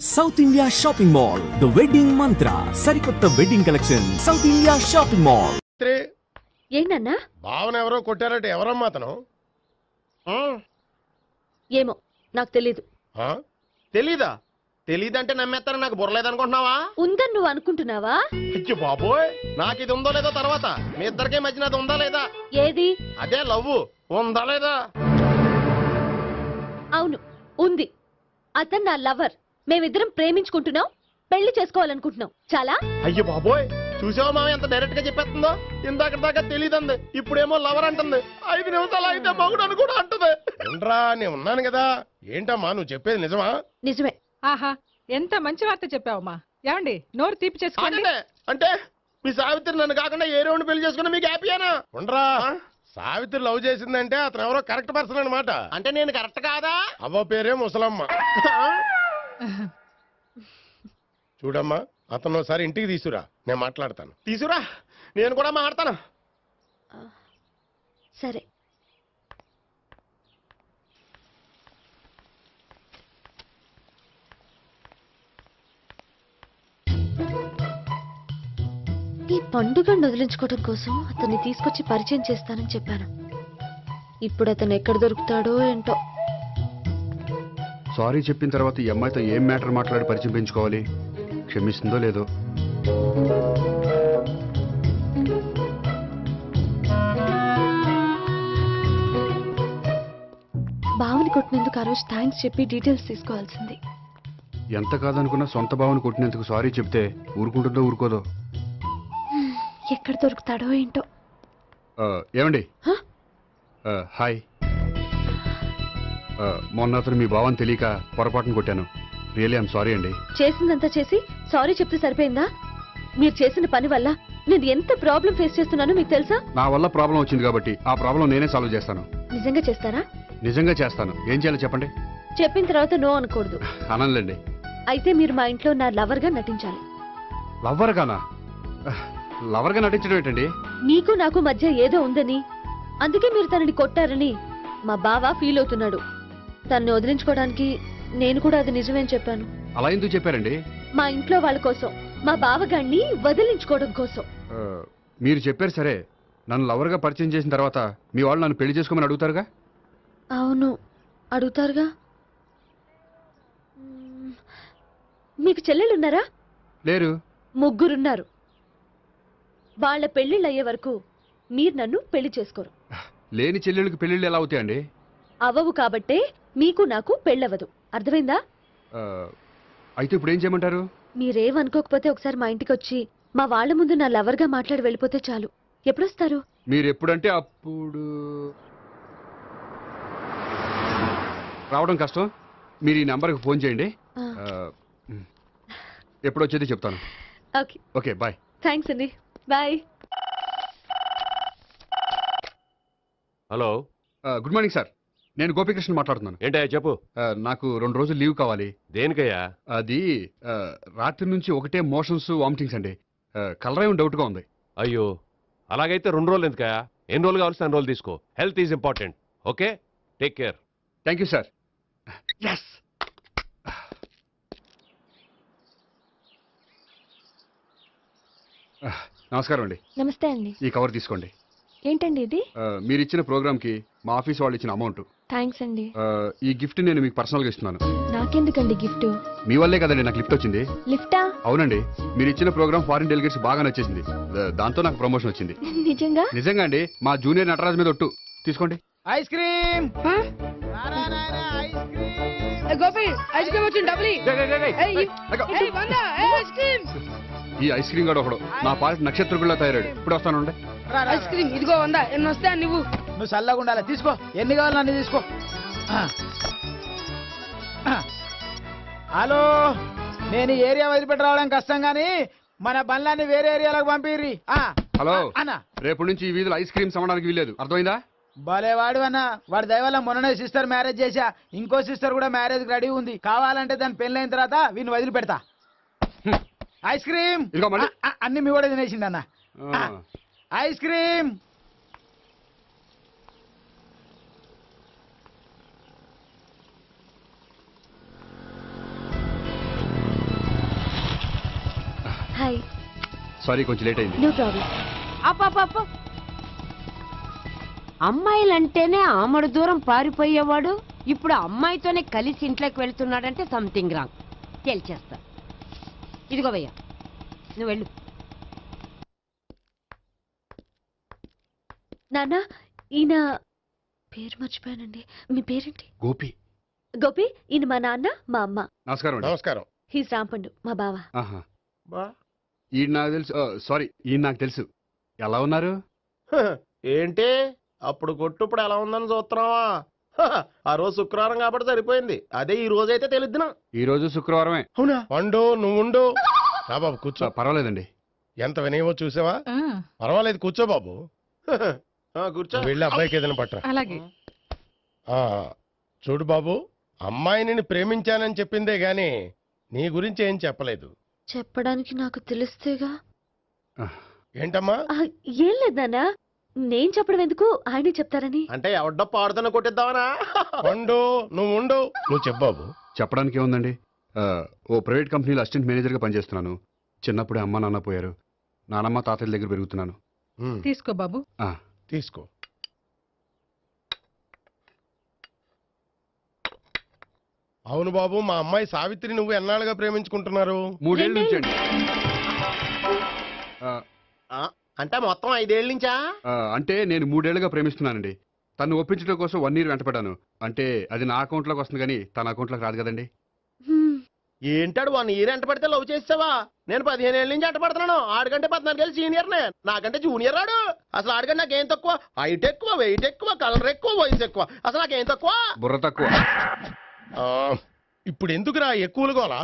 South India shopping mall the wedding మంత్ర సరికొత్త wedding collection south India shopping mall. ఏంటన్నా భావన ఎవరో కొట్టారట, ఎవరమ్మా అతను? ఏమో నాకు తెలీదు. తెలీదా? తెలీదంటే నమ్మేస్తారని నాకు బుర్రలేదనుకుంటున్నావా? ఉందని నువ్వు అనుకుంటున్నావా? అయ్యో బాబోయ్, నాకు ఇది ఉందో లేదో తర్వాత. మీ ఇద్దరికే మధ్యన అది ఉందా లేదా? ఏది? అదే లవ్ ఉందా లేదా? అవును ఉంది. అతను నా లవర్. మేమిద్దరం ప్రేమించుకుంటున్నాం, పెళ్లి చేసుకోవాలనుకుంటున్నాం. చాలా. అయ్యో బాబోయ్, చూసావా మామ ఎంత డైరెక్ట్ గా చెప్పేస్తుందో? ఇందాక దాకా తెలియదండి, ఇప్పుడేమో లవర్ అంటుంది. 5 నిమిషాలు అయితే మగుడు అని కూడా అంటుంది. ఉండరా, నేను ఉన్నాను కదా. ఏంటమ్మా నువ్వు చెప్పేది నిజమా? నిజమే. ఆహా, ఎంత మంచి వార్త చెప్పావమ్మా. ఏమండి, నోరు తీపి చేసుకోండి. అంటే మీ సావిత్రి నన్ను కాకుండా ఏ రౌండ్ పెళ్లి చేసుకున్నా మీకు హ్యాపీయేనా? ఉండరా, సావిత్రి లవ్ చేసిందంటే అతను ఎవరో కరెక్ట్ పర్సన్ అనమాట. అంటే నేను కరెక్ట్ కాదా? అవ్వ పేరే ముసలమ్మ. చూడమ్మా, అతను ఒకసారి ఇంటికి తీసుకురా, నేను మాట్లాడతాను. తీసుకురా, నేను కూడా మాట్లాడతాను. సరే. ఈ పండుగను వదిలించుకోవడం కోసం అతన్ని తీసుకొచ్చి పరిచయం చేస్తానని చెప్పాను. ఇప్పుడు అతను ఎక్కడ దొరుకుతాడో ఏంటో. సారీ చెప్పిన తర్వాత ఈ అమ్మాయితో ఏం మ్యాటర్ మాట్లాడి పరిచయం పెంచుకోవాలి? క్షమిస్తుందో లేదో. బావని కొట్టినందుకు ఆ రోజు థ్యాంక్స్ చెప్పి డీటెయిల్స్ తీసుకోవాల్సింది. ఎంత కాదనుకున్నా సొంత భావన కొట్టినందుకు సారీ చెప్తే ఊరుకుంటుందో ఊరుకోదో. ఎక్కడ దొరుకుతాడో ఏంటో. ఏమండి, హాయ్. మొన్న అతను మీ భావన తెలియక పొరపాటును కొట్టాను. రియలీ ఐఎమ్ సారీ అండి. చేసిందంతా చేసి సారీ చెప్తే సరిపోయిందా? మీరు చేసిన పని వల్ల నేను ఎంత ప్రాబ్లం ఫేస్ చేస్తున్నానో మీకు తెలుసా? నా వల్ల ప్రాబ్లం వచ్చింది కాబట్టి ఆ ప్రాబ్లం నేనే సాల్వ్ చేస్తాను. నిజంగా చేస్తారా? నిజంగా చేస్తాను. ఏం చేయాలో చెప్పండి. చెప్పిన తర్వాత నో అనకూడదు. అనండి. అయితే మీరు మా ఇంట్లో నా లవర్ గా నటించాలి. లవర్ గానా? లవర్ గా నటించడం ఏంటండి? మీకు నాకు మధ్య ఏదో ఉందని, అందుకే మీరు తనని కొట్టారని మా బావ ఫీల్ అవుతున్నాడు. తనని వదిలించుకోవడానికి నేను కూడా అది నిజమేని చెప్పాను. అలా ఎందుకు చెప్పారండి? మా ఇంట్లో వాళ్ళ కోసం, మా బావగాన్ని వదిలించుకోవడం కోసం. మీరు చెప్పారు సరే, నన్ను లవర్ గా పరిచయం చేసిన తర్వాత మీ వాళ్ళు నన్ను పెళ్లి చేసుకోమని అడుగుతారుగా? అవును, అడుగుతారుగా. మీకు చెల్లెలున్నారా? లేరు. ముగ్గురున్నారు. వాళ్ళ పెళ్లిళ్ళు అయ్యే వరకు మీరు నన్ను పెళ్లి చేసుకోరు. లేని చెల్లెళ్ళకి పెళ్లిళ్ళు ఎలా అవుతాయండి? అవ్వవు కాబట్టే మీకు నాకు పెళ్ళవదు. అర్థమైందా? అయితే ఇప్పుడు ఏం చేయమంటారు? మీరేమనుకోకపోతే ఒకసారి మా ఇంటికి వచ్చి మా వాళ్ళ ముందు నా లవర్ గా మాట్లాడి వెళ్ళిపోతే చాలు. ఎప్పుడొస్తారు? మీరు ఎప్పుడంటే అప్పుడు. రావడం కష్టం. మీరు ఈ నెంబర్కి ఫోన్ చేయండి. ఎప్పుడు వచ్చేది చెప్తాను. ఓకే. Okay, bye. థ్యాంక్స్ అండి, bye. Hello, good morning sir. నేను గోపికృష్ణ మాట్లాడుతున్నాను. ఏంటయ్యా చెప్పు. నాకు 2 రోజులు లీవ్ కావాలి. దేనికయ్యా? అది రాత్రి నుంచి ఒకటే మోషన్స్, వామిటింగ్స్ అండి. కలరేం డౌట్గా ఉంది. అయ్యో, అలాగైతే 2 రోజులు ఎందుకయ్యా? ఎన్ని రోజులు కావాల్సిన 2 రోజులు తీసుకో. Health is important. Okay, take care. Thank you sir. Yes. నమస్కారం అండి. నమస్తే అండి. ఈ కవర్ తీసుకోండి. ఏంటండి ఇది? మీరు ఇచ్చిన ప్రోగ్రామ్ కి మా ఆఫీస్ వాళ్ళు ఇచ్చిన అమౌంట్. థ్యాంక్స్ అండి. ఈ గిఫ్ట్ నేను మీకు పర్సనల్ గా ఇస్తున్నాను. నాకెందుకండి గిఫ్ట్? మీ వల్లే కదండి నాకు లిఫ్ట్ వచ్చింది. లిఫ్టా? అవునండి, మీరు ఇచ్చిన ప్రోగ్రామ్ ఫారిన్ డెలిగేట్స్ బాగా నచ్చేసింది. దాంతో నాకు ప్రమోషన్ వచ్చింది. నిజంగా? నిజంగా అండి. మా జూనియర్ నటరాజ్ మీద ఒట్టు. తీసుకోండి. Ice cream. Gopi, ice cream వచ్చింది. డబ్లీ. ఈ ఐస్ క్రీమ్ గడ ఒకడు నా పాలిట నక్షత్రకుల్లా తయారాడు. ఇప్పుడు వస్తాను. ఐస్ క్రీమ్ ఇదిగో 100. ఎన్ని వస్తా నువ్వు చల్లగా ఉండాలి. తీసుకో, ఎన్ని కావాలి అన్ని తీసుకో. హలో, నేను ఈ ఏరియా వదిలిపెట్టి రావడం కష్టం గానీ మన బండ్లన్నీ వేరే ఏరియాలకు పంపిర్రి. హలో అన్న, రేపు నుంచి ఈ వీధిలో ఐస్ క్రీమ్స్ అమ్మడానికి వీల్లేదు. అర్థమైందా? భలేవాడు అన్న. వాడి దయవల్ల మొన్ననే సిస్టర్ మ్యారేజ్ చేశా. ఇంకో సిస్టర్ కూడా మ్యారేజ్ రెడీ ఉంది. కావాలంటే దాని పెళ్ళైన తర్వాత వీడిని వదిలిపెడతా. ఐస్ క్రీమ్ అన్ని మీ కూడా తినేసింది అన్న. Ice cream. సారీ కొంచెం లేట్ అయింది. No problem. అప్ప అమ్మాయిలంటేనే ఆమడు దూరం పారిపోయేవాడు ఇప్పుడు అమ్మాయితోనే కలిసి ఇంట్లోకి వెళ్తున్నాడంటే సంథింగ్ రాంగ్. తేల్చేస్తా. ఇదిగో భయ్యా, నువ్వు వెళ్ళు. నాన్న, ఈయన పేరు మర్చిపోయానండి. మీ పేరేంటి? గోపి. గోపి, ఈయన మా నాన్న, మా అమ్మ. నమస్కారం అండి. నమస్కారం. హీస్ రాంపండు, మా బావ. ఆహా. బా ఈయన నాకు తెలుసు. సారీ, ఈయన నాకు తెలుసు. ఎలా ఉన్నారు? ఏంటి అప్పుడు కొట్టు ఇప్పుడు ఎలా ఉందని చూస్తున్నావా? ఆ రోజు శుక్రవారం కాబట్టి సరిపోయింది. అదే ఈ రోజు అయితే తెలిద్దునా. ఈ రోజు శుక్రవారమే. అవునా? వండు, నువ్వు ఉండు. రా బాబు కూర్చో. పర్వాలేదండి. ఎంత వినయమో చూసావా? పర్వాలేదు, కూర్చో బాబు. కూర్చో. వెళ్ళి అబ్బాయికి ఏదైనా పట్టరా. అలాగే. చూడు బాబు, అమ్మాయిని ప్రేమించానని చెప్పిందే గాని నీ గురించి ఏం చెప్పలేదు. చెప్పడానికి నాకు తెలిస్తేగా. ఏంటమ్మా? ఏం లేదు నాన్న, నేను చెప్పడం ఎందుకు, ఆయనే చెప్తారని. అంటే ఎవడ్డో పాడుతున్న కొట్టిద్దామనా? ఉండు, నువ్వు ఉండు. నువ్వు చెప్పు బాబు. చెప్పడానికి ఏముందండి, ఓ ప్రైవేట్ కంపెనీలో అసిస్టెంట్ మేనేజర్గా పనిచేస్తున్నాను. చిన్నప్పుడే అమ్మ నాన్న పోయారు. నానమ్మ తాతయ్య దగ్గర పెరుగుతున్నాను. తీసుకో బాబు. తీసుకో. అవును బాబు, మా అమ్మాయి సావిత్రి నువ్వు ఎన్నాళ్ళుగా ప్రేమించుకుంటున్నారు? 3 ఏళ్ళ నుంచి అండి. అంటే మొత్తం 5 ఏళ్ళ నుంచా? అంటే నేను 3 ఏళ్ళుగా ప్రేమిస్తున్నానండి. తను ఒప్పించడం కోసం 1 year వెంటపడ్డాను. అంటే అది నా అకౌంట్లోకి వస్తుంది కానీ తన అకౌంట్లోకి రాదు కదండి. ఏంటాడు 1 year ఎంట పడితే లవ్ చేసావా? నేను 15 ఏళ్ళ నుంచి ఎంట పడుతున్నాను. ఆడికంటే 14 ఏళ్ళు సీనియర్నే, నాకంటే జూనియర్ ఆడు. అసలు ఆడికంటే నాకేం తక్కువ? హైట్ ఎక్కువ, వెయిట్ ఎక్కువ, కలర్ ఎక్కువ, వయసు ఎక్కువ. అసలు నాకేం తక్కువ? బుర్ర తక్కువ. ఇప్పుడు ఎందుకురా ఎక్కువలు గోలా?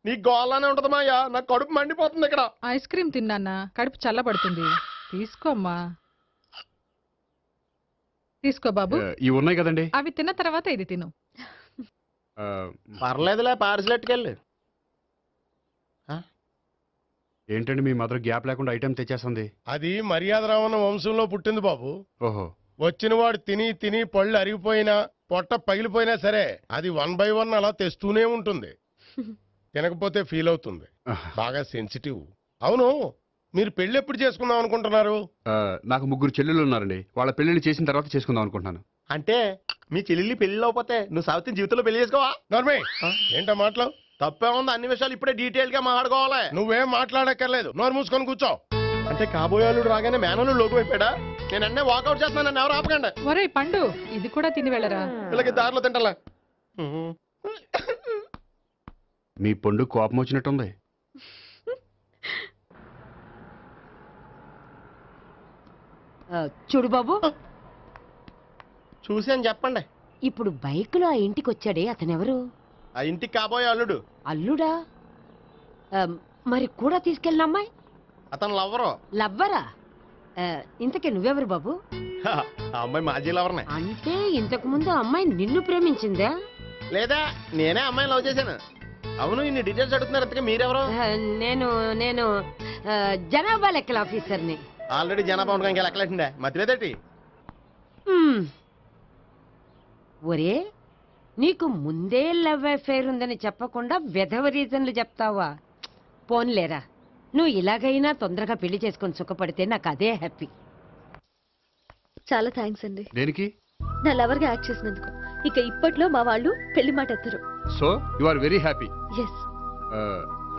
నీ గోలానే ఉంటది మాయా, నాకు కడుపు మండిపోతుంది ఇక్కడ. ఐస్ క్రీమ్ తిన్నానా, కడుపు చల్లబడుతుంది. తీసుకోమ్మా. తీసుకో బాబు. ఇవి ఉన్నాయి కదండి. అవి తిన్న తర్వాత ఇది తిను. పర్లేదులే, పార్సిల్ ఎట్టుకెళ్ళి. ఏంటండి మీ మదర్ గ్యాప్ లేకుండా ఐటెం తెచ్చేస్తుంది? అది మర్యాద రావణ వంశంలో పుట్టింది బాబు. ఓహో. వచ్చిన వాడు తిని తిని పళ్ళు అరిగిపోయినా పొట్ట పగిలిపోయినా సరే అది 1 by 1 అలా తెస్తూనే ఉంటుంది. తినకపోతే ఫీల్ అవుతుంది. బాగా సెన్సిటివ్. అవును, మీరు పెళ్లి ఎప్పుడు చేసుకుందాం అనుకుంటున్నారు? నాకు 3 చెల్లెళ్ళు ఉన్నారండి. వాళ్ళ పెళ్లిళ్ళు చేసిన తర్వాత చేసుకుందాం అనుకుంటున్నాను. అంటే మీ చెల్లెల్ని పెళ్లి లేకపోతే నువ్వు సావిత్రి జీవితంలో పెళ్లి చేసుకోవా? నర్మే, ఏంటో మాటలు? తప్పే ఉంది. అన్ని విషయాలు ఇప్పుడే డీటెయిల్ గా మాట్లాడుకోవాలి. నువ్వేం మాట్లాడక్కర్లేదు, నోరు మూసుకొని కూర్చో. అంటే కాబోయేవాళ్ళు రాగానే మేనలు లోకు అయిపోయాడా? నేను అన్నీ వాకౌట్ చేస్తున్నాను, నన్ను ఎవరు ఆపకండి. ఒరే పండు, ఇది కూడా తిని వెళ్ళరా. వీళ్ళకి దారిలో తింటలే. మీ పండు కోపం వచ్చినట్టుంది. చూడు బాబు, చూసాను చెప్పండి. ఇప్పుడు బైకులో ఆ ఇంటికి వచ్చాడే అతనెవరు? ఆ ఇంటికి కాబోయే అల్లుడు. అల్లుడా? మరి కూడా తీసుకెళ్ళిన అమ్మాయి? అతను లవ్వరు. లవ్వరా? ఇంతకీ నువ్వెవరు బాబు? ఆ అమ్మాయి మాజీ లవర్నే. అంటే ఇంతకు ముందు అమ్మాయి నిన్ను ప్రేమించిందా? లేదా నేనే అమ్మాయిని లవ్ చేశాను. అవును, ఇన్ని డీటెయిల్స్ అడుగుతున్నారు. ఇంతకీ మీరెవరు? నేను నేను జనాభా లెక్కల ఆఫీసర్ని. ఆల్రెడీ జనాభా ఉండగా ఇంకా లెక్కలేటండే మతిలేదేటి? ఒరే, నీకు ముందే లవ్ అఫైర్ ఉందని చెప్పకుండా వెధవ రీజన్లు చెప్తావా? పోన్లేరా, నువ్వు ఇలాగైనా తొందరగా పెళ్లి చేసుకొని సుఖపడితే నాకు అదే హ్యాపీ. చాలా థ్యాంక్స్ అండి. దేనికి? నా లవర్ గా యాక్ట్ చేసినందుకు. ఇక ఇప్పట్లో మా వాళ్ళు పెళ్లి మాట ఎత్తరు. So you are very happy. Yes.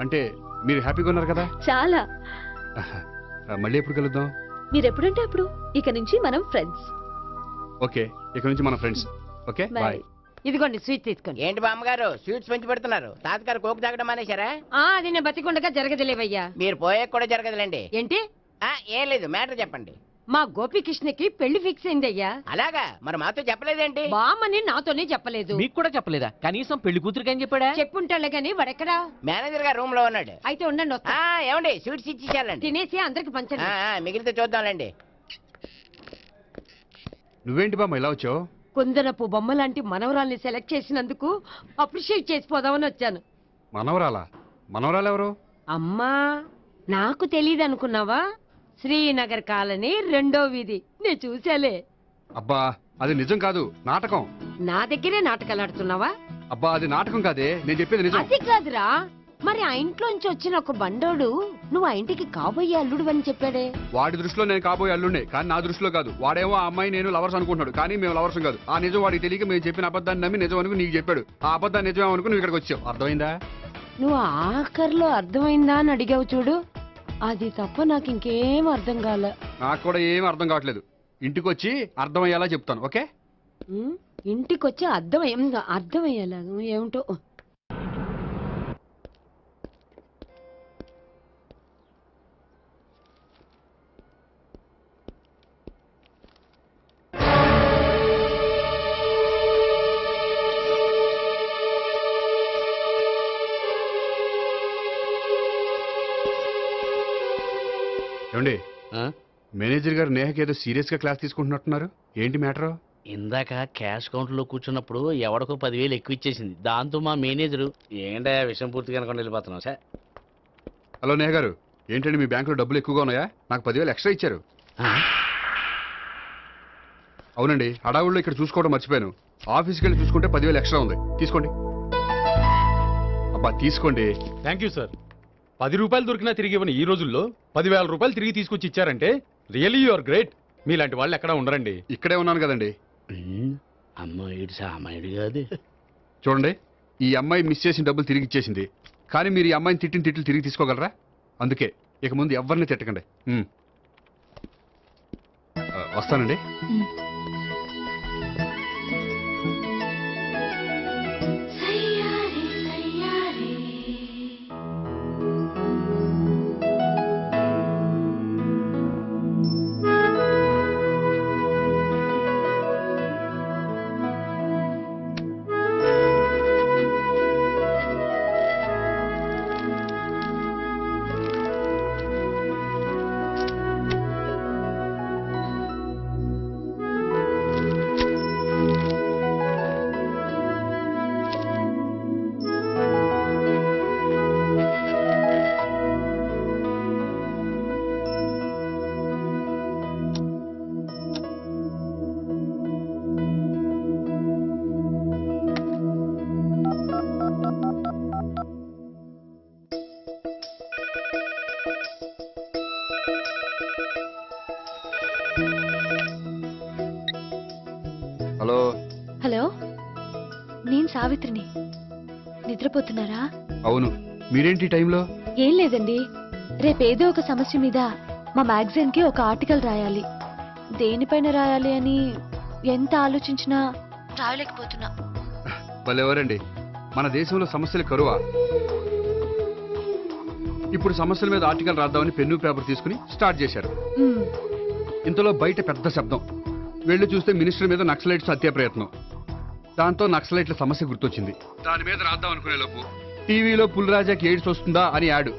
అంటే మీరు హ్యాపీగా ఉన్నారు కదా? చాలా. మళ్ళీ ఎప్పుడు కలుద్దాం? మీరు ఎప్పుడంటే అప్పుడు. ఇక నుంచి మనం ఫ్రెండ్స్. ఓకే, ఇక నుంచి మనం ఫ్రెండ్స్. Okay, bye. ఇదిగోండి స్వీట్ తీసుకోండి. ఏంటి బామ్మగారు స్వీట్స్ పెంచి పెడుతున్నారు? తాతగారు కోక్ తాగడం మానేశారా? అది నేను బతికుండగా జరగదులేవయ్యా. మీరు పోయే కూడా జరగదులేండి. ఏంటి? ఏం లేదు, మ్యాటర్ చెప్పండి. మా గోపికృష్ణకి పెళ్లి ఫిక్స్ అయిందయ్యా. అలాగా? మరి మాతో చెప్పలేదేంటి? బామ్మని నాతోనే చెప్పలేదు. మీకు కూడా చెప్పలేదా? కనీసం పెళ్లి కూతురికి అని చెప్పాడా? చెప్పుంటాలే గాని వాడెక్కడా? మేనేజర్ గారు రూమ్ లో ఉన్నాడు. అయితే ఉండండి, వస్తా. ఏమండి స్వీట్స్ ఇచ్చేసాలండి. తినేసి అందరికి పంచండి. మిగిలితే చూద్దాంలేండి. నువ్వేంటి బామ్మ ఇలా వచ్చావు? కుందనపు బొమ్మ లాంటి మనవరాల్ని సెలెక్ట్ చేసినందుకు అప్రిషియేట్ చేసిపోదామని వచ్చాను. మనవరాలా? మనవరాలు ఎవరు? అమ్మా, నాకు తెలియదు అనుకున్నావా? శ్రీనగర్ కాలనీ 2వ వీధి. నేను చూసాలే. అబ్బా, అది నిజం కాదు, నాటకం. నా దగ్గరే నాటకాలు ఆడుతున్నావా? అబ్బా, అది నాటకం కాదే, నేను చెప్పేది నిజం. అది కాదురా, మరి ఆ ఇంట్లోంచి వచ్చిన ఒక బండోడు నువ్వు ఆ ఇంటికి కాబోయే అల్లుడు అని చెప్పాడే. వాడి దృష్టిలో నేను కాబోయే అల్లుండే, కానీ నా దృష్టిలో కాదు. వాడేమో ఆ అమ్మాయి నేను లవర్స్ అనుకుంటున్నాడు, కానీ మేము లవర్స్ కాదు. ఆ నిజం వాడికి తెలియక మేము చెప్పిన అబద్ధాన్ని నమ్మి నిజం అనుకుని నీకు చెప్పాడు. ఆ అబద్ధాన్ని నిజం అనుకుని నువ్వు ఇక్కడికి వచ్చావు. అర్థమైందా? నువ్వు ఆఖరిలో అర్థమైందా అని అడిగావు చూడు, అది తప్ప నాకు ఇంకేం అర్థం కాలే. నాకు కూడా ఏం అర్థం కావట్లేదు. ఇంటికి వచ్చి అర్థమయ్యేలా చెప్తాను, ఓకే? ఇంటికొచ్చి అర్థమయ్యేలా ఏమిటో. ఏమండి, మేనేజర్ గారు నేహకి ఏదో సీరియస్ గా క్లాస్ తీసుకుంటున్నట్టున్నారు. ఏంటి మ్యాటర్? ఇందాక క్యాష్ కౌంటర్ లో కూర్చున్నప్పుడు ఎవడికో 10,000 ఎక్కువ ఇచ్చేసింది. దాంతో మా మేనేజరు ఏంటా విషయం పూర్తిగా అనుకోండి వెళ్ళిపోతున్నావు సార్. హలో నేహ గారు, ఏంటండి మీ బ్యాంకులో డబ్బులు ఎక్కువగా ఉన్నాయా? నాకు 10,000 ఎక్స్ట్రా ఇచ్చారు. అవునండి, హడావుల్లో ఇక్కడ చూసుకోవడం మర్చిపోయాను. ఆఫీస్కి వెళ్ళి చూసుకుంటే 10,000 ఎక్స్ట్రా ఉంది. తీసుకోండి. అబ్బా తీసుకోండి. Thank you sir. 10 రూపాయలు దొరికినా తిరిగి ఇవ్వని ఈ రోజుల్లో 10,000 రూపాయలు తిరిగి తీసుకొచ్చి ఇచ్చారంటే రియలీ యు ఆర్ గ్రేట్. మీలాంటి వాళ్ళు ఎక్కడ ఉండరండి. ఇక్కడే ఉన్నాను కదండి. అమ్మాయిడు సామాయుడు కాదు. చూడండి, ఈ అమ్మాయి మిస్ చేసిన డబ్బులు తిరిగి ఇచ్చేసింది, కానీ మీరు ఈ అమ్మాయిని తిట్టిన తిట్లు తిరిగి తీసుకోగలరా? అందుకే ఇక ముందు ఎవరిని తిట్టకండి. వస్తానండి. హలో హలో, నేను సావిత్రిని. నిద్రపోతున్నారా? అవును, మీరేంటి టైంలో? ఏం లేదండి, రేపేదో ఒక సమస్య మీద మా మ్యాగజైన్ కి ఒక ఆర్టికల్ రాయాలి. దేనిపైన రాయాలి అని ఎంత ఆలోచించినా రాయలేకపోతున్నా. వాళ్ళెవరండి, మన దేశంలో సమస్యలు కరువా? ఇప్పుడు సమస్యల మీద ఆర్టికల్ రాద్దామని పెన్ను పేపర్ తీసుకుని స్టార్ట్ చేశారు. ఇంతలో బయట పెద్ద శబ్దం. వెళ్ళి చూస్తే మినిస్టర్ మీద నక్సలైట్స్ హత్యా ప్రయత్నం. దాంతో నక్సలైట్ల సమస్య గుర్తొచ్చింది. దాని మీద రాద్దాం అనుకునే లోపు టీవీలో పుల్రాజాకి ఎయిడ్స్ వస్తుందా అని యాడ్.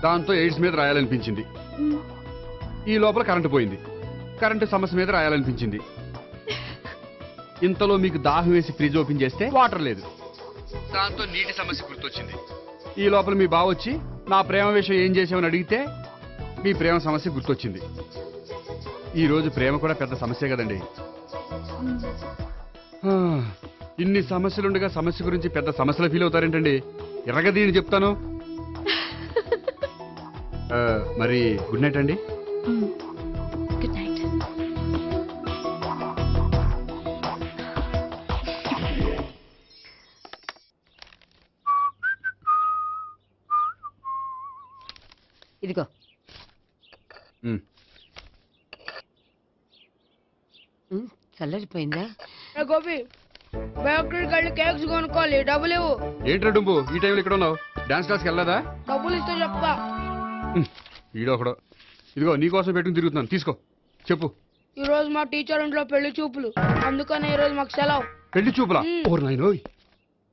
దాంతో ఎయిడ్స్ మీద రాయాలనిపించింది. ఈ లోపల కరెంటు పోయింది. కరెంటు సమస్య మీద రాయాలనిపించింది. ఇంతలో మీకు దాహం వేసి ఫ్రిడ్జ్ ఓపెన్ చేస్తే వాటర్ లేదు. దాంతో నీటి సమస్య గుర్తొచ్చింది. ఈ లోపల మీ బావ వచ్చి నా ప్రేమ విషయం ఏం చేసామని అడిగితే మీ ప్రేమ సమస్య గుర్తొచ్చింది. ఈ రోజు ప్రేమ కూడా పెద్ద సమస్య కదండి. ఇన్ని సమస్యలుండగా సమస్య గురించి పెద్ద సమస్యలు ఫీల్ అవుతారేంటండి? ఎర్రగదీని చెప్తాను. మరి గుడ్ నైట్ అండి. Good night. ఇదిగో. చల్లరిపోయిందా? గోపి, బేకరీకి వెళ్ళి కేక్స్ కొనుక్కోవాలి, డబ్బులు ఇవ్వు. ఏంట్రా డుంబు ఈ టైంలో ఇక్కడ ఉన్నావు? డాన్స్ క్లాస్కి వెళ్ళదా? డబ్బులు ఇస్తే చెప్తా. ఈడొకడు. ఇదిగో నీకోసం పెట్టుకుని తిరుగుతున్నాను, తీసుకో. చెప్పు. ఈ రోజు మా టీచర్ ఇంట్లో పెళ్లి చూపులు, అందుకని ఈ రోజు మాకు సెలవు. పెళ్లి చూపులా? ఓర్ నాయనోయ్.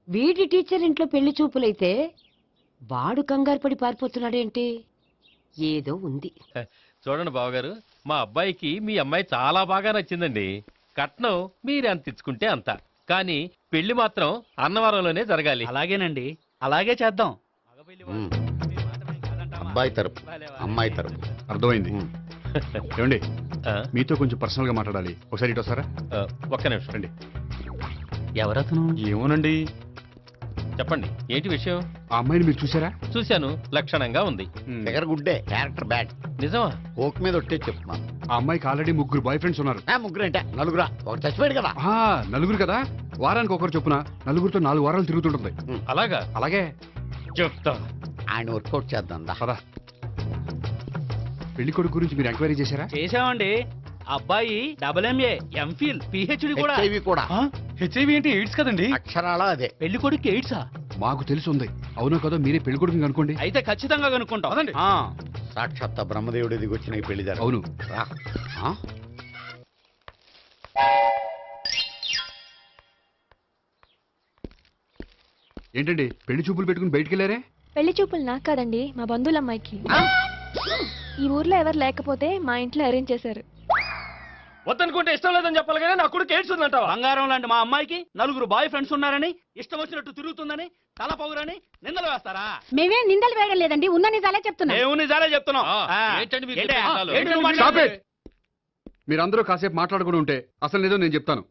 వీడి టీచర్ ఇంట్లో పెళ్లి చూపులైతే వాడు కంగారు పడి పారిపోతున్నాడేంటి? ఏదో ఉంది. చూడండి బావగారు, మా అబ్బాయికి మీ అమ్మాయి చాలా బాగా నచ్చిందండి. కట్నం మీరు ఎంత ఇచ్చుకుంటే అంత, కానీ పెళ్లి మాత్రం అన్నవరంలోనే జరగాలి. అలాగేనండి, అలాగే చేద్దాం. అబ్బాయి తరపు, అమ్మాయి తరపు. అర్థమైంది. ఏమండి, మీతో కొంచెం పర్సనల్ గా మాట్లాడాలి. ఒకసారి ఇటు వస్తారా? ఒక్క నిమిషం రండి. ఎవరతను? ఏమోనండి, చెప్పండి ఏంటి విషయం? ఆ అమ్మాయిని మీరు చూసారా? చూశాను, లక్షణంగా ఉంది. దగ్గర గుడ్డే, క్యారెక్టర్ బ్యాడ్. నిజమా? కోక్ మీద ఒట్టే చెప్తున్నాను. ఆ అమ్మాయికి ఆల్రెడీ 3 బాయ్ ఫ్రెండ్స్ ఉన్నారు. ముగ్గురు అంటే నలుగురా? ఒక చచ్చిపోయాడు కదా. నలుగురు కదా, వారానికి ఒకరు చొప్పున నలుగురితో 4 వారాలు తిరుగుతుంటుంది. అలాగా? అలాగే చెప్తా. ఆయన వర్కౌట్ చేద్దాం పదా. పెళ్లి కొడుకు గురించి మీరు ఎంక్వైరీ చేశారా? చేసామండి. అబ్బాయి MA, MPhil, PhD కూడా. హెచ్ఐవి కూడా. హెచ్ఐవి అంటే ఎయిడ్స్ కదండి. అక్షరాలా అదే. పెళ్లి కొడుకు ఎయిడ్సా? మాకు తెలిసి ఉంది. అవునో కదా, మీరే పెళ్లి కొడుకుని కనుక్కోండి. అయితే ఖచ్చితంగా కనుక్కుంటాం. సాక్షాత్ బ్రహ్మదేవుడి దిగి వచ్చిన ఈ పెళ్లి జరగదు. అవును. ఏంటండి పెళ్లి చూపులు పెట్టుకుని బయటికి వెళ్ళారే? పెళ్లి చూపులు నాకు కాదండి, మా బంధువుల అమ్మాయికి. ఈ ఊర్లో ఎవరు లేకపోతే మా ఇంట్లో అరేంజ్ చేశారు. వద్దనుకుంటే ఇష్టం లేదని చెప్పాలి కానీ నా కొడుకు ఎయిడ్స్ ఉందంటావా? బంగారం లాంటి మా అమ్మాయికి 4 బాయ్ ఫ్రెండ్స్ ఉన్నారని, ఇష్టం వచ్చినట్టు తిరుగుతుందని, తల పౌరని నిందలు వేస్తారా? మేమేం నిందలు వేయడం లేదండి, ఉన్న నిజాలే చెప్తున్నాం. మేము నిజాలే చెప్తున్నాం. ఏంటండి మీరు ఏంటి? చెప్పే నిజాలు? ఏంటి నువ్వు మాట్లాడేది? మీరందరూ కాసేపు మాట్లాడుకుని ఉంటే అసలు ఏదో నేను చెప్తాను.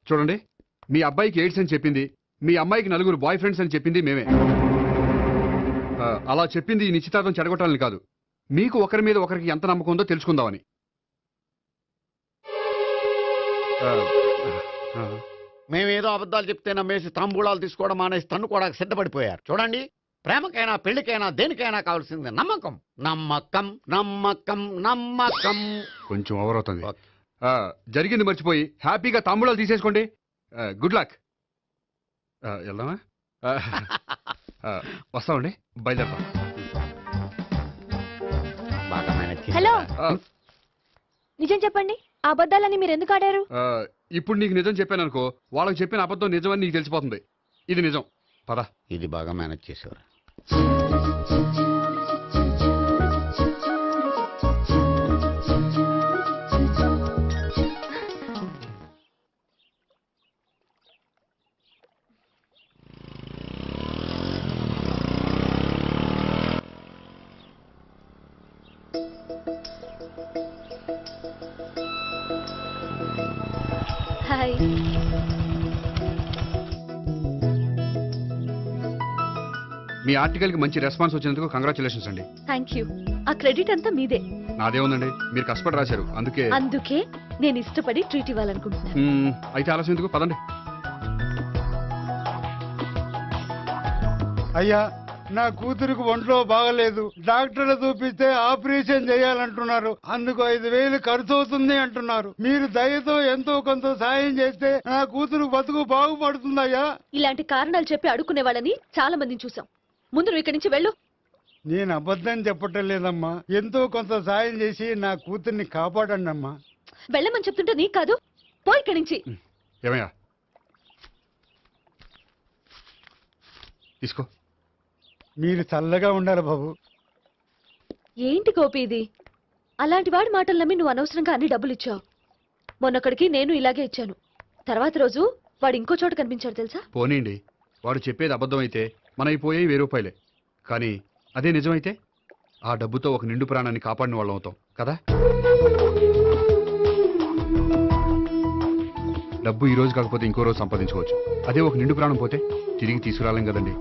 చూడండి, మీ అబ్బాయికి ఎయిడ్స్ అని చెప్పింది, మీ అమ్మాయికి 4 బాయ్ ఫ్రెండ్స్ అని చెప్పింది మేమే. అలా చెప్పింది ఈ నిశ్చితార్థం చెడగొట్టాలని కాదు, మీకు ఒకరి మీద ఒకరికి ఎంత నమ్మకం ఉందో తెలుసుకుందామని. మేమేదో అబద్ధాలు చెప్తే నమ్మేసి తాంబూలాలు తీసుకోవడం మానేసి తన్ను కూడా సిద్ధపడిపోయారు. చూడండి, ప్రేమకైనా పెళ్లికైనా దేనికైనా కావాల్సింది నమ్మకం. నమ్మకం నమ్మకం నమ్మకం. కొంచెం ఓవర్ అవుతుంది. జరిగింది మర్చిపోయి హ్యాపీగా తాంబూలాలు తీసేసుకోండి. Good luck. వెళ్దామా? వస్తామండి, బయలుదేరతాం. హలో, నిజం చెప్పండి, ఆ అబద్ధాలని మీరు ఎందుకు ఆడారు? ఇప్పుడు నీకు నిజం చెప్పాను అనుకో, వాళ్ళకి చెప్పిన అబద్ధం నిజమని నీకు తెలిసిపోతుంది. ఇది నిజం. పదా. ఇది బాగా మేనేజ్ చేసేవారు. హాయ్. మీ ఆర్టికల్కి మంచి రెస్పాన్స్ వచ్చినందుకు కంగ్రాచులేషన్స్ అండి. Thank you. ఆ క్రెడిట్ అంతా మీదే. నాదే ఉందండి, మీరు కష్టపడి రాశారు. అందుకే నేను ఇష్టపడి ట్రీట్ ఇవ్వాలనుకుంటున్నాను. అయితే ఆలస్యం ఎందుకు, పదండి. అయ్యా, నా కూతురికి ఒంట్లో బాగలేదు, డాక్టర్లు చూపిస్తే ఆపరేషన్ చేయాలంటున్నారు. అందుకు 5,000 ఖర్చు అవుతుంది అంటున్నారు. మీరు దయతో ఎంతో కొంత సాయం చేస్తే నా కూతురు బతుకు బాగుపడుతుందయ్యా. ఇలాంటి కారణాలు చెప్పి అడుక్కునే వాళ్ళని చాలా మందిని చూసాం. ముందు నువ్వు ఇక్కడి నుంచి వెళ్ళు. నేను అబద్ధం చెప్పటం లేదమ్మా, ఎంతో కొంత సాయం చేసి నా కూతుర్ని కాపాడండి అమ్మా. వెళ్ళమని చెప్తుంటే నీకు కాదు, పో ఇక్కడి నుంచి. ఏమయ్యా, తీసుకో. మీరు చల్లగా ఉండాలి బాబు. ఏంటి గోపి ఇది? అలాంటి వాడి మాటలు నమ్మి నువ్వు అనవసరంగా అన్ని డబ్బులు ఇచ్చావు. మొన్నొక్కడికి నేను ఇలాగే ఇచ్చాను. తర్వాత రోజు వాడు ఇంకో చోట కనిపించాడు తెలుసా? పోనీండి, వాడు చెప్పేది అబద్ధం అయితే మనైపోయాయి 1000 రూపాయలే. కానీ అదే నిజమైతే ఆ డబ్బుతో ఒక నిండు ప్రాణాన్ని కాపాడిన వాళ్ళం అవుతాం కదా. డబ్బు ఈ రోజు కాకపోతే ఇంకో రోజు సంపాదించుకోవచ్చు. అదే ఒక నిండు ప్రాణం పోతే తిరిగి తీసుకురాలేం కదండి.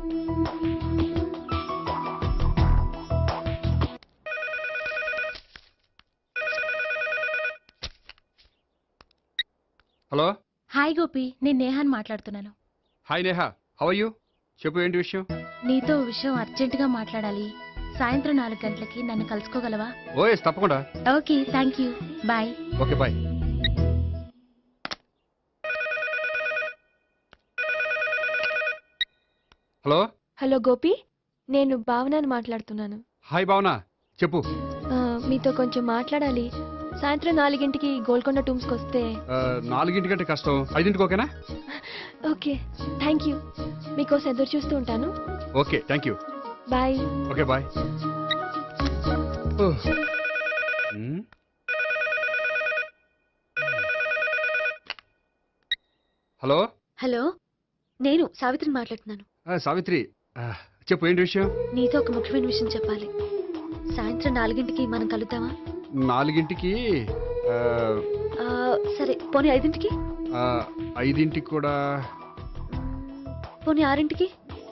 హలో. హాయ్ గోపి, నేను నేహాన్ మాట్లాడుతున్నాను. Hi Neha, how are you? చెప్పు, ఏంటి విషయం? నీతో విషయం అర్జెంటుగా మాట్లాడాలి. సాయంత్రం 4 గంటలకి నన్ను కలుసుకోగలవా? ఓఎస్, తప్పకుండా. Okay, thank you, bye. Okay, bye. Hello. Hello Gopi, నేను భావనని మాట్లాడుతున్నాను. హాయ్ భావన, చెప్పు. మీతో కొంచెం మాట్లాడాలి. సాయంత్రం 4 గంటకి గోల్కొండ టూమ్స్కి వస్తే. 4 గంటకంటే కష్టం, 5 ఓకేనా? Okay, thank you. మీకోసం ఎదురు చూస్తూ ఉంటాను. Okay, thank you. Bye. Okay, bye. Hello. Hello, నేను సావిత్రిని మాట్లాడుతున్నాను. సావిత్రి, చెప్పు, ఏంటి విషయం? నీతో ఒక ముఖ్యమైన విషయం చెప్పాలి. సాయంత్రం 4 గంటకి మనం కలుద్దామా? 4 గంటకి? సరే, పోనీ 5 గంటకి? 5ంటికి కూడా పోనీ 6ంటికి?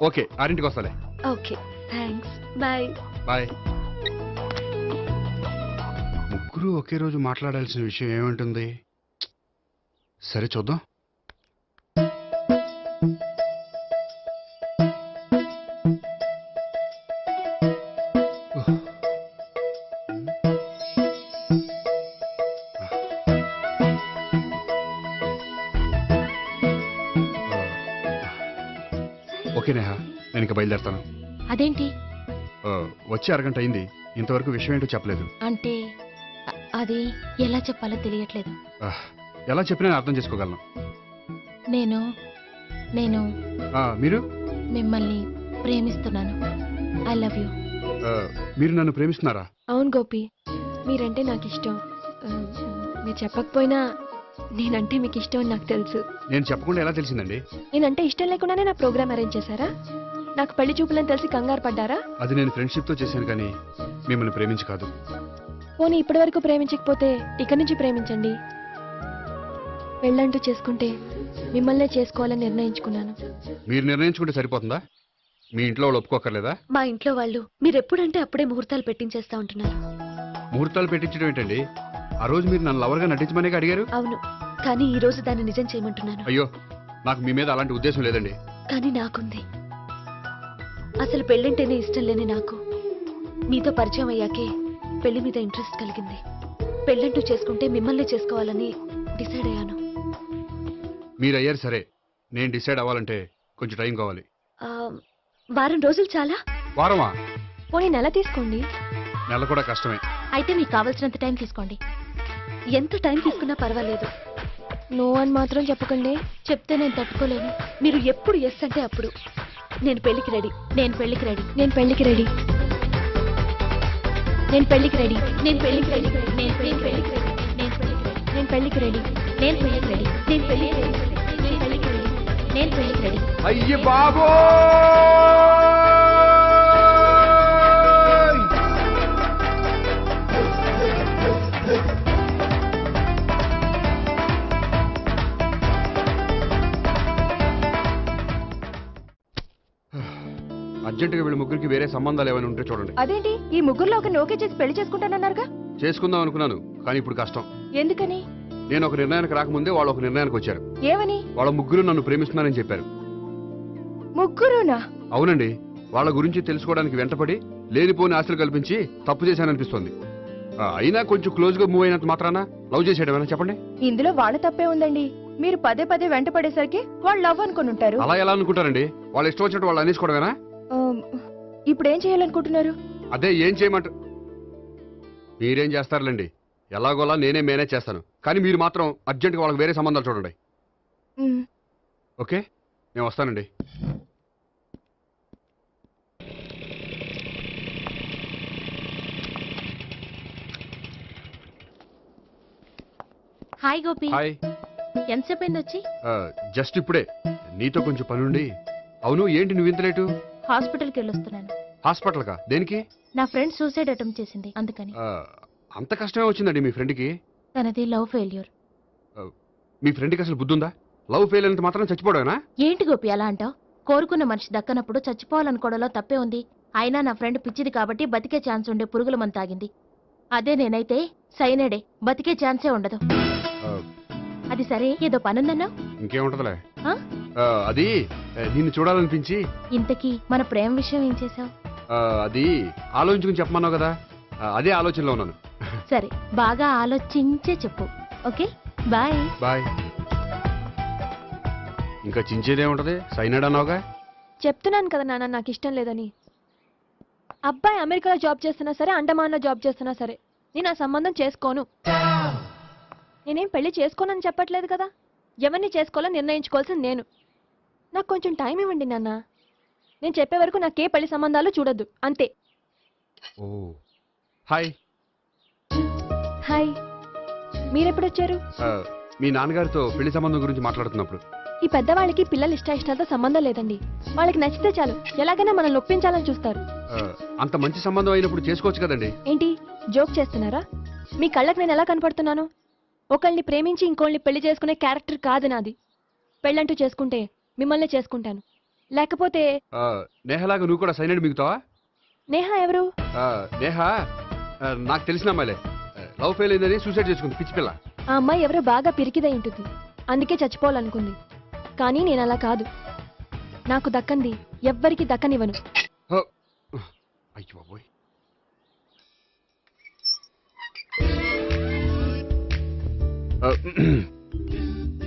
ఓకే 6ంటికి వస్తాలే. Okay thanks. బాయ్. బాయ్. ముగ్గురు ఒకే రోజు మాట్లాడాల్సిన విషయం ఏముంటుంది? సరే చూద్దాం. ఓకే నేహా, నేను ఇక బయలుదేరుతాను. అదేంటి? వచ్చి అరగంట అయింది, ఇంతవరకు విషయం ఏంటో చెప్పలేదు. అంటే అది ఎలా చెప్పాలో తెలియట్లేదు. ఎలా చెప్పినా అర్థం చేసుకోగలను. నేను నేను మీరు? మిమ్మల్ని ప్రేమిస్తున్నాను. I love you. మీరు నన్ను ప్రేమిస్తున్నారా? అవును గోపి, మీరంటే నాకు ఇష్టం. మీరు చెప్పకపోయినా నేనంటే మీకు ఇష్టం అని నాకు తెలుసు. నేను చెప్పకుండా ఎలా తెలిసిందండి? నేనంటే ఇష్టం లేకుండానే నా ప్రోగ్రామ్ అరేంజ్ చేశారా? నాకు పెళ్లి చూపులని తెలిసి కంగారు పడ్డారా? అది నేను ఫ్రెండ్షిప్ తో చేశాను కానీ మిమ్మల్ని ప్రేమించి కాదు. పోనీ ఇప్పటి వరకు ప్రేమించకపోతే ఇక నుంచి ప్రేమించండి. పెళ్ళంటూ చేసుకుంటే మిమ్మల్నే చేసుకోవాలని నిర్ణయించుకున్నాను. మీరు నిర్ణయించుకుంటే సరిపోతుందా? మీ ఇంట్లో వాళ్ళు ఒప్పుకోకర్లేదా? మా ఇంట్లో వాళ్ళు మీరెప్పుడంటే అప్పుడే ముహూర్తాలు పెట్టించేస్తా ఉంటున్నారు. ముహూర్తాలు పెట్టించడం ఏంటండి? ఆ రోజు మీరు నన్ను లవర్గా నటించమనే అడిగారు. అవును, కానీ ఈ రోజు దాన్ని నిజం చేయమంటున్నాను. అయ్యో, నాకు మీ మీద అలాంటి ఉద్దేశం లేదండి. కానీ నాకుంది. అసలు పెళ్ళంటేనే ఇష్టం లేని నాకు మీతో పరిచయం అయ్యాకే పెళ్లి మీద ఇంట్రెస్ట్ కలిగింది. పెళ్ళంటూ చేసుకుంటే మిమ్మల్ని చేసుకోవాలని డిసైడ్ అయ్యాను. మీరు అయ్యారు సరే, నేను డిసైడ్ అవ్వాలంటే కొంచెం టైం కావాలి. వారం రోజులు చాలా? వారమా? పోనీ నెల తీసుకోండి. నెల కూడా కష్టమే. అయితే మీకు కావాల్సినంత టైం తీసుకోండి. ఎంత టైం తీసుకున్నా పర్వాలేదు. నో అని మాత్రం చెప్పకండి. చెప్తే నేను తట్టుకోలేను. మీరు ఎప్పుడు ఎస్ అంటే అప్పుడు. నేను పెళ్లికి రెడీ. నేను పెళ్లికి రెడీ. నేను పెళ్లికి రెడీ. నేను పెళ్లికి రెడీ. నేను పెళ్లికి రెడీ. నేను పెళ్లికి రెడీ. నేను పెళ్లికి రెడీ. నేను పెళ్లికి రెడీ. నేను పెళ్లికి రెడీ. నేను పెళ్లికి రెడీ. నేను పెళ్లికి రెడీ. అయ్య బాబో! అర్జెంటుగా వీళ్ళ ముగ్గురికి వేరే సంబంధాలు ఏమైనా ఉంటే చూడండి. అదేంటి, ఈ ముగ్గురులో ఒక ఓకే చేసి పెళ్లి చేసుకుంటానన్నారుగా? చేసుకుందాం అనుకున్నాను, కానీ ఇప్పుడు కష్టం. ఎందుకని? నేను ఒక నిర్ణయానికి రాకముందే వాళ్ళు ఒక నిర్ణయానికి వచ్చారు. ఏమని? వాళ్ళ ముగ్గురు నన్ను ప్రేమిస్తున్నారని చెప్పారు. ముగ్గురునా? అవునండి. వాళ్ళ గురించి తెలుసుకోవడానికి వెంటపడి లేనిపోని ఆశలు కల్పించి తప్పు చేశాననిపిస్తోంది. అయినా కొంచెం క్లోజ్ గా మూవ్ అయినంత మాత్రాన లవ్ చేసేయడమేనా చెప్పండి? ఇందులో వాళ్ళ తప్పే ఉందండి. మీరు పదే పదే వెంట పడేసరికి వాళ్ళు లవ్ అనుకుని ఉంటారు. అలా ఎలా అనుకుంటారండి? వాళ్ళు ఇష్టం వచ్చినట్టు వాళ్ళు అనేసుకోవడమేనా? ఇప్పుడు ఏం చేయాలనుకుంటున్నారు? అదే ఏం చేయమంటారు? మీరేం చేస్తారులేండి, ఎలాగోలా నేనే మేనేజ్ చేస్తాను. కానీ మీరు మాత్రం అర్జెంట్గా వాళ్ళకి వేరే సంబంధాలు చూడండి. ఓకే, నేను వస్తానండి. హాయ్ గోపి. హాయ్. ఎంతసేపు అయింది వచ్చి? జస్ట్ ఇప్పుడే. నీతో కొంచెం పనుండి. అవును, ఏంటి నువ్వు ఇంత లేటు? హాస్పిటల్కి వెళ్ళొస్తున్నాను. హాస్పిటల్ కా? దేనికి? నా ఫ్రెండ్ సూసైడ్ అటెంప్ట్ చేసింది, అందుకని. అంత కష్టమే వచ్చిందండి మీ ఫ్రెండ్కి? తనది లవ్ ఫెయిల్యూర్. మీ ఫ్రెండ్కి అసలు బుద్ధుందా? లవ్ ఫెయిల్ అయినంత మాత్రం చచ్చిపోవడమేనా? ఏంటి గోపి అలా అంటావు? కోరుకున్న మనిషి దక్కనప్పుడు చచ్చిపోవాలనుకోవడంలో తప్పే ఉంది. అయినా నా ఫ్రెండ్ పిచ్చిది కాబట్టి బతికే ఛాన్స్ ఉండే పురుగుల మందు తాగింది. అదే నేనైతే సైనడే, బతికే ఛాన్సే ఉండదు. అది సరే, ఏదో పనుందన్నావు. ఇంకేముంటదిలే. అది నిన్ను చూడాలనిపించి. ఇంతకీ మన ప్రేమ విషయం ఏం చేసావు? అది ఆలోచించుకుని చెప్పమన్నావు కదా, అదే ఆలోచనలో ఉన్నాను. సరే, బాగా ఆలోచించే చెప్పు. Okay, bye. బాయ్. ఇంకా చించేదేముంటది, సైనాడ్ అన్నావుగా. చెప్తున్నాను కదా నాన్న, నాకు ఇష్టం లేదని. అబ్బాయి అమెరికాలో జాబ్ చేస్తున్నా సరే, అండమాన్లో జాబ్ చేస్తున్నా సరే, నేను ఆ సంబంధం చేసుకోను. నేనేం పెళ్లి చేసుకోనని చెప్పట్లేదు కదా. ఎవరిని చేసుకోవాలో నిర్ణయించుకోవాల్సింది నేను. నాకు కొంచెం టైం ఇవ్వండి నాన్న. నేను చెప్పే వరకు నాకే పెళ్లి సంబంధాలు చూడొద్దు, అంతే. ఓ హాయ్. హాయ్. మీరెప్పుడు వచ్చారు? మీ నాన్నగారితో పెళ్లి సంబంధం గురించి మాట్లాడుతున్నప్పుడు. ఈ పెద్దవాళ్ళకి పిల్లల ఇష్టాలతో సంబంధం లేదండి. వాళ్ళకి నచ్చితే చాలు, ఎలాగైనా మనల్ని ఒప్పించాలని చూస్తారు. అంత మంచి సంబంధం అయినప్పుడు చేసుకోవచ్చు కదండి. ఏంటి జోక్ చేస్తున్నారా? మీ కళ్ళకి నేను ఎలా కనపడుతున్నాను? ఒకళ్ళని ప్రేమించి ఇంకోళ్ళని పెళ్లి చేసుకునే క్యారెక్టర్ కాదు నాది. పెళ్ళంటూ చేసుకుంటే మిమ్మల్ని చేసుకుంటాను, లేకపోతే నేహలాగా నువ్వు కూడా సైలెంట్ మిగుతావా? నేహ ఎవరు? నేహ నాకు తెలిసిన అమ్మాయిలే. లవ్ ఫెయిల్ అయిందని సూసైడ్ చేసుకుంది పిచ్చి పిల్ల. ఆ అమ్మాయి ఎవరో బాగా పిరికిదై ఉంటుంది, అందుకే చచ్చిపోవాలనుకుంది. కానీ నేను అలా కాదు. నాకు దక్కంది ఎవ్వరికి దక్కనివ్వను. అయ్యో బాబోయ్.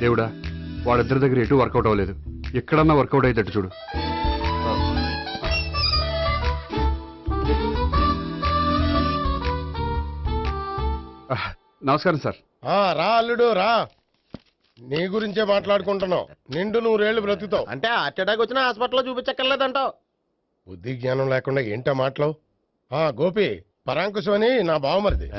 దేవుడా, వాళ్ళిద్దరి దగ్గర ఎటు వర్కౌట్ అవ్వలేదు. ఎక్కడన్నా వర్కౌట్ అయ్యేటట్టు చూడు. నమస్కారం సార్. రా అల్లుడు రా. నీ గురించే మాట్లాడుకుంటున్నావు. నిండు 100 ఏళ్ళు బ్రతుకుతావు. అంటే హార్ట్ అటాక్ వచ్చిన హాస్పిటల్లో చూపించక్కర్లేదంటావు. బుద్ధి జ్ఞానం లేకుండా ఏంటో మాటలు. గోపి, పరాంకుశం అని నా బావమరిది.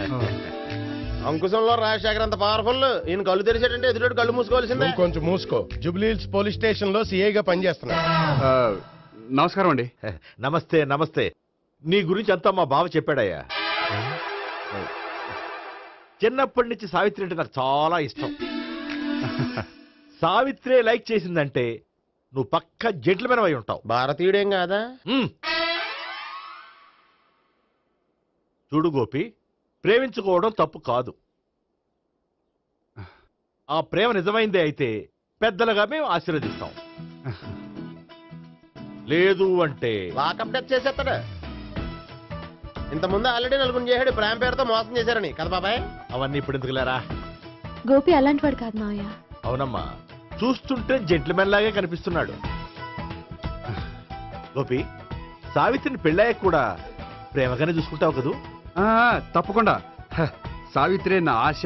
అంకుశంలో రాజశేఖర్ అంత పవర్ఫుల్. ఈయన కళ్ళు తెరిచాడంటే ఎదురు కళ్ళు మూసుకోవాల్సిందే. కొంచెం మూసుకో. జూబ్లీహిల్స్ పోలీస్ స్టేషన్ లో సిఐగా పనిచేస్తున్నా. నమస్కారం అండి. నమస్తే నమస్తే. నీ గురించి అంతా మా బావ చెప్పాడయ్యా. చిన్నప్పటి నుంచి సావిత్రి అంటే నాకు చాలా ఇష్టం. సావిత్రే లైక్ చేసిందంటే నువ్వు పక్క జెంట్లమెన్ అయి ఉంటావు. భారతీయుడేం కాదా? చూడు గోపి, ప్రేమించుకోవడం తప్పు కాదు. ఆ ప్రేమ నిజమైందే అయితే పెద్దలుగా మేము ఆశీర్వదిస్తాం. లేదు అంటే లాకప్ డెత్ చేసేస్తాడు. ఇంతకుముందు ఆల్రెడీ నలుగురు చేశాడు ప్రేమ పేరుతో మోసం చేశారని కదా బాబాయ్. అవన్నీ ఇప్పుడు ఎందుకులేరా. గోపి అలాంటి వాడు కాదు మావయ్య. అవునమ్మా, చూస్తుంటే జెంట్లమెన్ లాగే కనిపిస్తున్నాడు. గోపి, సావిత్రిని పెళ్ళాక కూడా ప్రేమగానే చూసుకుంటావు కదూ? తప్పకుండా. సావిత్రే నా ఆశ.